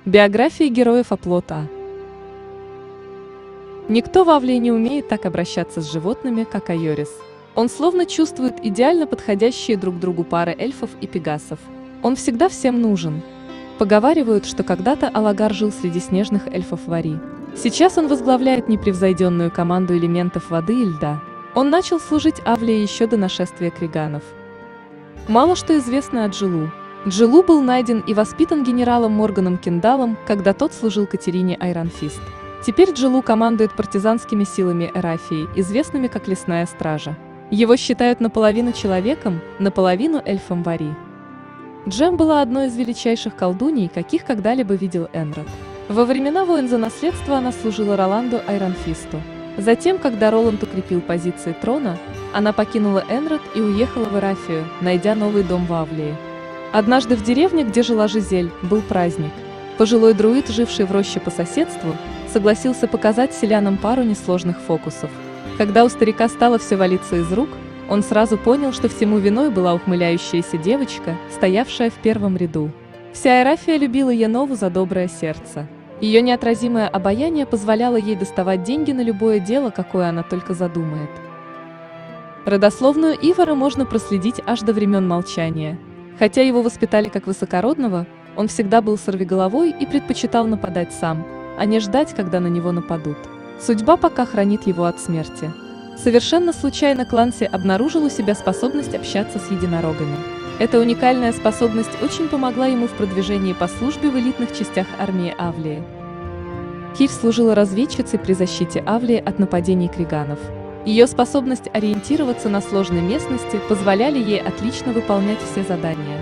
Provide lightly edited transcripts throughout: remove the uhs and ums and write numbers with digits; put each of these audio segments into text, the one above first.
Биографии героев оплота. Никто в Авлии не умеет так обращаться с животными, как Айорис. Он словно чувствует идеально подходящие друг другу пары эльфов и пегасов. Он всегда всем нужен. Поговаривают, что когда-то Алагар жил среди снежных эльфов Вари. Сейчас он возглавляет непревзойденную команду элементов воды и льда. Он начал служить Авлии еще до нашествия криганов. Мало что известно о Джилу. Джилу был найден и воспитан генералом Морганом Киндалом, когда тот служил Катерине Айронфист. Теперь Джилу командует партизанскими силами Эрафии, известными как Лесная Стража. Его считают наполовину человеком, наполовину эльфом Вари. Джем была одной из величайших колдуней, каких когда-либо видел Энрод. Во времена войн за наследство она служила Роланду Айронфисту. Затем, когда Роланд укрепил позиции трона, она покинула Энрод и уехала в Эрафию, найдя новый дом в Авлии. Однажды в деревне, где жила Жизель, был праздник. Пожилой друид, живший в роще по соседству, согласился показать селянам пару несложных фокусов. Когда у старика стало все валиться из рук, он сразу понял, что всему виной была ухмыляющаяся девочка, стоявшая в первом ряду. Вся Эрафия любила Енову за доброе сердце. Ее неотразимое обаяние позволяло ей доставать деньги на любое дело, какое она только задумает. Родословную Ивара можно проследить аж до времен молчания. Хотя его воспитали как высокородного, он всегда был сорвиголовой и предпочитал нападать сам, а не ждать, когда на него нападут. Судьба пока хранит его от смерти. Совершенно случайно Кланси обнаружил у себя способность общаться с единорогами. Эта уникальная способность очень помогла ему в продвижении по службе в элитных частях армии Авлии. Кир служила разведчицей при защите Авлии от нападений криганов. Ее способность ориентироваться на сложной местности позволяли ей отлично выполнять все задания.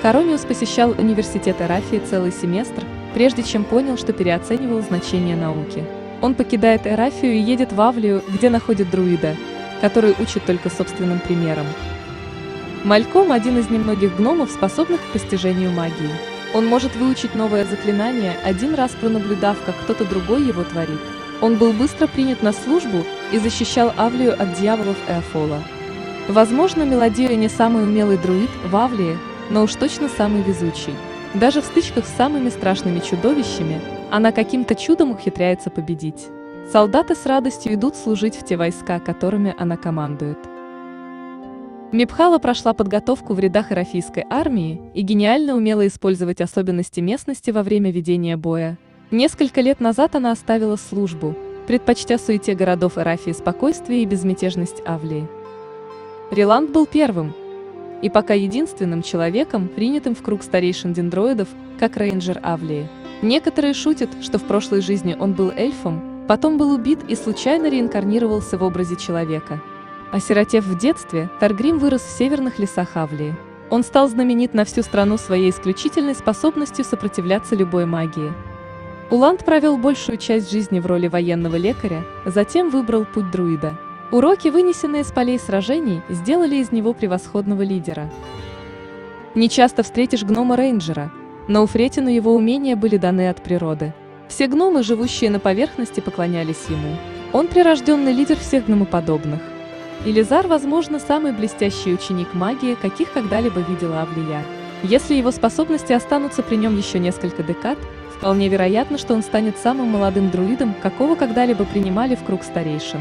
Корониус посещал университет Эрафии целый семестр, прежде чем понял, что переоценивал значение науки. Он покидает Эрафию и едет в Авлию, где находит друида, который учит только собственным примером. Мальком – один из немногих гномов, способных к постижению магии. Он может выучить новое заклинание, один раз пронаблюдав, как кто-то другой его творит. Он был быстро принят на службу и защищал Авлию от дьяволов Эофола. Возможно, Мелодия не самый умелый друид в Авлии, но уж точно самый везучий. Даже в стычках с самыми страшными чудовищами она каким-то чудом ухитряется победить. Солдаты с радостью идут служить в те войска, которыми она командует. Мипхала прошла подготовку в рядах эрафийской армии и гениально умела использовать особенности местности во время ведения боя. Несколько лет назад она оставила службу, предпочтя суете городов Эрафии спокойствие и безмятежность Авлии. Риланд был первым и пока единственным человеком, принятым в круг старейшин дендроидов, как рейнджер Авлии. Некоторые шутят, что в прошлой жизни он был эльфом, потом был убит и случайно реинкарнировался в образе человека. Осиротев в детстве, Таргрим вырос в северных лесах Авлии. Он стал знаменит на всю страну своей исключительной способностью сопротивляться любой магии. Уланд провел большую часть жизни в роли военного лекаря, затем выбрал путь друида. Уроки, вынесенные с полей сражений, сделали из него превосходного лидера. Не часто встретишь гнома-рейнджера, но у Фретину его умения были даны от природы. Все гномы, живущие на поверхности, поклонялись ему. Он прирожденный лидер всех гномоподобных. Илизар, возможно, самый блестящий ученик магии, каких когда-либо видела Авлия. Если его способности останутся при нем еще несколько декад, вполне вероятно, что он станет самым молодым друидом, какого когда-либо принимали в круг старейшин.